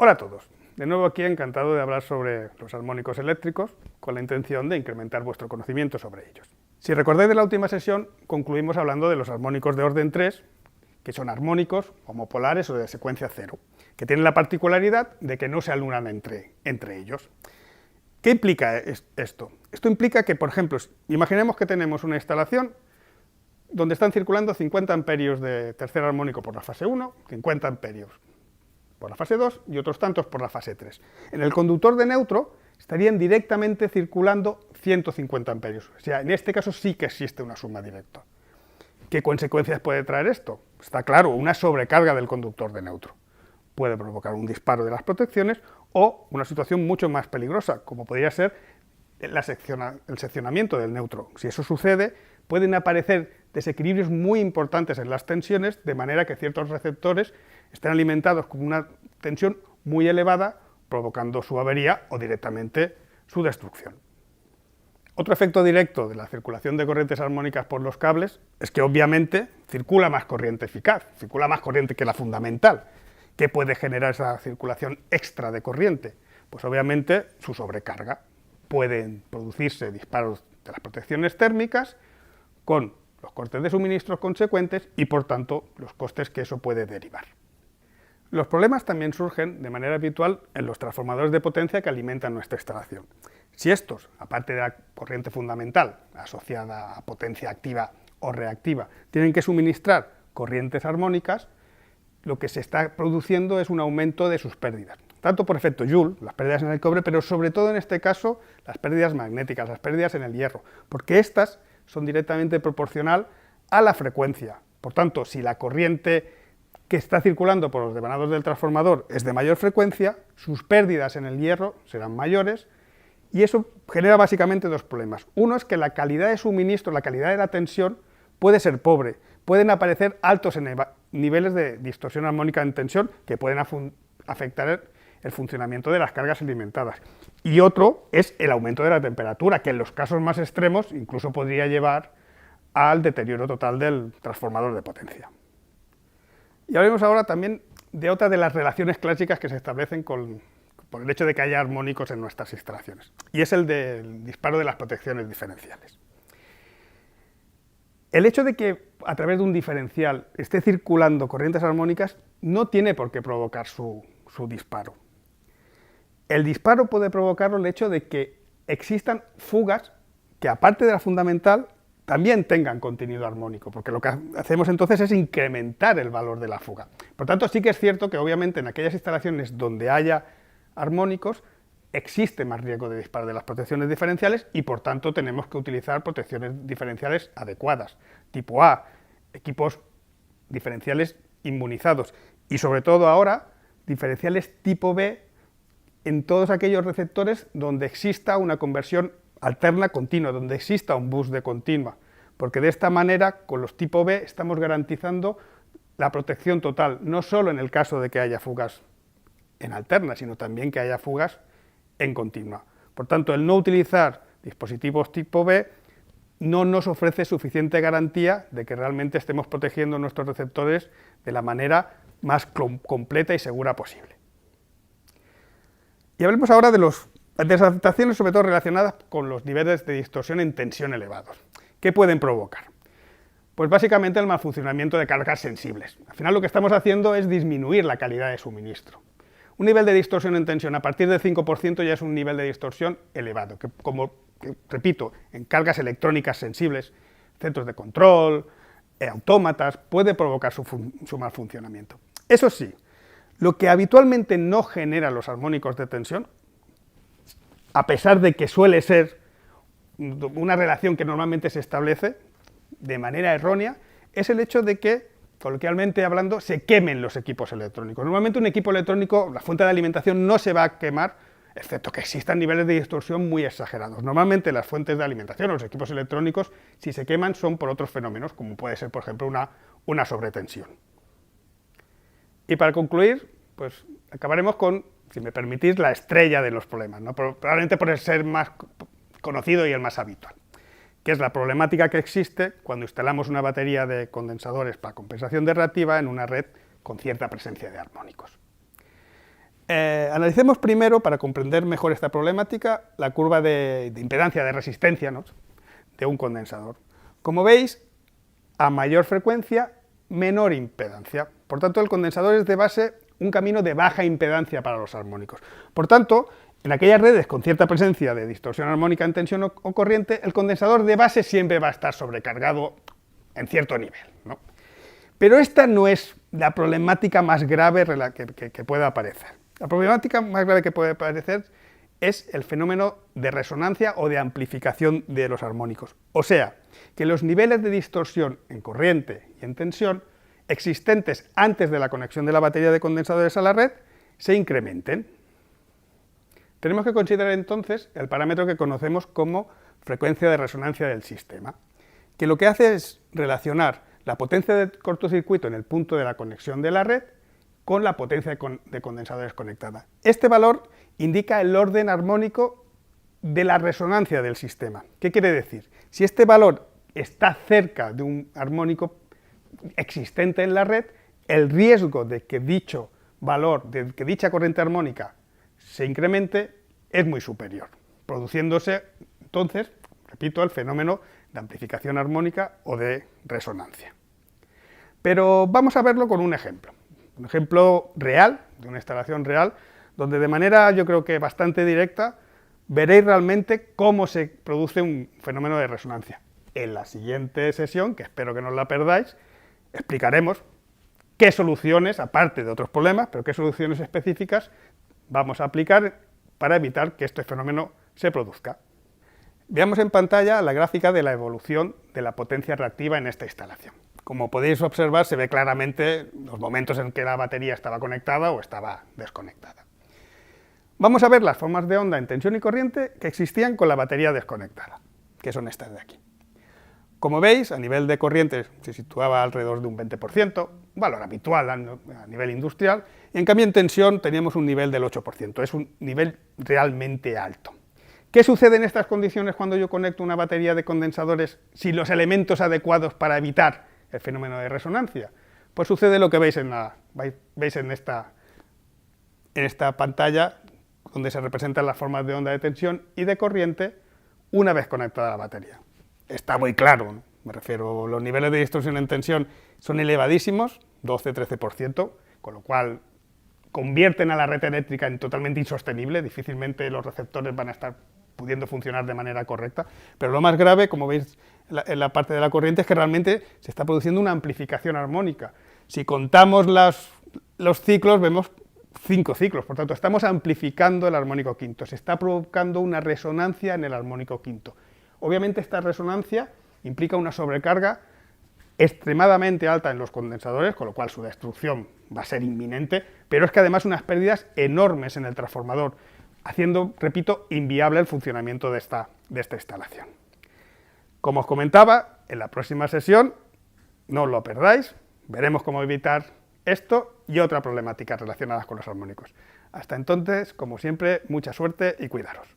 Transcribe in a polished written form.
Hola a todos, de nuevo aquí encantado de hablar sobre los armónicos eléctricos con la intención de incrementar vuestro conocimiento sobre ellos. Si recordáis de la última sesión, concluimos hablando de los armónicos de orden 3, que son armónicos homopolares o de secuencia cero, que tienen la particularidad de que no se anulan entre ellos. ¿Qué implica esto? Esto implica que, por ejemplo, imaginemos que tenemos una instalación donde están circulando 50 amperios de tercer armónico por la fase 1, 50 amperios por la fase 2 y otros tantos por la fase 3. En el conductor de neutro estarían directamente circulando 150 amperios. O sea, en este caso sí que existe una suma directa. ¿Qué consecuencias puede traer esto? Está claro, una sobrecarga del conductor de neutro. Puede provocar un disparo de las protecciones o una situación mucho más peligrosa, como podría ser el seccionamiento del neutro. Si eso sucede, pueden aparecer desequilibrios muy importantes en las tensiones, de manera que ciertos receptores estén alimentados con una tensión muy elevada, provocando su avería o directamente su destrucción. Otro efecto directo de la circulación de corrientes armónicas por los cables es que obviamente circula más corriente eficaz, circula más corriente que la fundamental. ¿Qué puede generar esa circulación extra de corriente? Pues obviamente su sobrecarga. Pueden producirse disparos de las protecciones térmicas con los cortes de suministros consecuentes y, por tanto, los costes que eso puede derivar. Los problemas también surgen de manera habitual en los transformadores de potencia que alimentan nuestra instalación. Si estos, aparte de la corriente fundamental asociada a potencia activa o reactiva, tienen que suministrar corrientes armónicas, lo que se está produciendo es un aumento de sus pérdidas, tanto por efecto Joule, las pérdidas en el cobre, pero sobre todo en este caso las pérdidas magnéticas, las pérdidas en el hierro, porque estas son directamente proporcional a la frecuencia. Por tanto, si la corriente que está circulando por los devanados del transformador es de mayor frecuencia, sus pérdidas en el hierro serán mayores, y eso genera básicamente dos problemas. Uno es que la calidad de suministro, la calidad de la tensión puede ser pobre, pueden aparecer altos niveles de distorsión armónica en tensión que pueden afectar el funcionamiento de las cargas alimentadas. Y otro es el aumento de la temperatura, que en los casos más extremos incluso podría llevar al deterioro total del transformador de potencia. Y hablemos ahora también de otra de las relaciones clásicas que se establecen por el hecho de que haya armónicos en nuestras instalaciones, y es el del disparo de las protecciones diferenciales. El hecho de que a través de un diferencial esté circulando corrientes armónicas no tiene por qué provocar su disparo. El disparo puede provocarlo el hecho de que existan fugas que, aparte de la fundamental, también tengan contenido armónico, porque lo que hacemos entonces es incrementar el valor de la fuga. Por tanto, sí que es cierto que obviamente en aquellas instalaciones donde haya armónicos existe más riesgo de disparo de las protecciones diferenciales y, por tanto, tenemos que utilizar protecciones diferenciales adecuadas, tipo A, equipos diferenciales inmunizados y, sobre todo ahora, diferenciales tipo B en todos aquellos receptores donde exista una conversión alterna continua, donde exista un bus de continua, porque de esta manera, con los tipo B, estamos garantizando la protección total, no solo en el caso de que haya fugas en alterna, sino también que haya fugas en continua. Por tanto, el no utilizar dispositivos tipo B no nos ofrece suficiente garantía de que realmente estemos protegiendo nuestros receptores de la manera más completa y segura posible. Y hablemos ahora de las adaptaciones, sobre todo relacionadas con los niveles de distorsión en tensión elevados. ¿Qué pueden provocar? Pues básicamente el mal funcionamiento de cargas sensibles. Al final lo que estamos haciendo es disminuir la calidad de suministro. Un nivel de distorsión en tensión a partir del 5% ya es un nivel de distorsión elevado, que repito, en cargas electrónicas sensibles, centros de control, autómatas, puede provocar su mal funcionamiento. Eso sí, lo que habitualmente no genera los armónicos de tensión, a pesar de que suele ser una relación que normalmente se establece de manera errónea, es el hecho de que, coloquialmente hablando, se quemen los equipos electrónicos. Normalmente un equipo electrónico, la fuente de alimentación no se va a quemar, excepto que existan niveles de distorsión muy exagerados. Normalmente las fuentes de alimentación, los equipos electrónicos, si se queman son por otros fenómenos, como puede ser, por ejemplo, una sobretensión. Y para concluir, pues acabaremos con, si me permitís, la estrella de los problemas, ¿no? Probablemente por el ser más conocido y el más habitual, que es la problemática que existe cuando instalamos una batería de condensadores para compensación de reactiva en una red con cierta presencia de armónicos. Analicemos primero, para comprender mejor esta problemática, la curva de impedancia, de resistencia, ¿no?, de un condensador. Como veis, a mayor frecuencia, menor impedancia. Por tanto, el condensador es de base un camino de baja impedancia para los armónicos. Por tanto, en aquellas redes con cierta presencia de distorsión armónica en tensión o corriente, el condensador de base siempre va a estar sobrecargado en cierto nivel, ¿no? Pero esta no es la problemática más grave que pueda aparecer. La problemática más grave que puede aparecer es el fenómeno de resonancia o de amplificación de los armónicos. O sea, que los niveles de distorsión en corriente y en tensión existentes antes de la conexión de la batería de condensadores a la red se incrementen. Tenemos que considerar entonces el parámetro que conocemos como frecuencia de resonancia del sistema, que lo que hace es relacionar la potencia de cortocircuito en el punto de la conexión de la red con la potencia de condensadores conectada. Este valor indica el orden armónico de la resonancia del sistema. ¿Qué quiere decir? Si este valor está cerca de un armónico existente en la red, el riesgo de que dicho valor, de que dicha corriente armónica se incremente, es muy superior, produciéndose entonces, repito, el fenómeno de amplificación armónica o de resonancia. Pero vamos a verlo con un ejemplo real, de una instalación real, donde de manera yo creo que bastante directa veréis realmente cómo se produce un fenómeno de resonancia. En la siguiente sesión, que espero que no la perdáis, explicaremos qué soluciones, aparte de otros problemas, pero qué soluciones específicas vamos a aplicar para evitar que este fenómeno se produzca. Veamos en pantalla la gráfica de la evolución de la potencia reactiva en esta instalación. Como podéis observar, se ve claramente los momentos en que la batería estaba conectada o estaba desconectada. Vamos a ver las formas de onda en tensión y corriente que existían con la batería desconectada, que son estas de aquí. Como veis, a nivel de corriente se situaba alrededor de un 20%, un valor habitual a nivel industrial, y en cambio en tensión teníamos un nivel del 8%, es un nivel realmente alto. ¿Qué sucede en estas condiciones cuando yo conecto una batería de condensadores sin los elementos adecuados para evitar el fenómeno de resonancia? Pues sucede lo que veis en esta pantalla, donde se representan las formas de onda de tensión y de corriente una vez conectada la batería. Está muy claro, ¿no? Me refiero, los niveles de distorsión en tensión son elevadísimos, 12-13%, con lo cual convierten a la red eléctrica en totalmente insostenible, difícilmente los receptores van a estar pudiendo funcionar de manera correcta, pero lo más grave, como veis en la parte de la corriente, es que realmente se está produciendo una amplificación armónica. Si contamos los ciclos, vemos 5 ciclos, por tanto estamos amplificando el armónico quinto, se está provocando una resonancia en el armónico quinto. Obviamente esta resonancia implica una sobrecarga extremadamente alta en los condensadores, con lo cual su destrucción va a ser inminente, pero es que además unas pérdidas enormes en el transformador, haciendo, repito, inviable el funcionamiento de esta instalación. Como os comentaba, en la próxima sesión, no os lo perdáis, veremos cómo evitar esto y otras problemáticas relacionadas con los armónicos. Hasta entonces, como siempre, mucha suerte y cuidaros.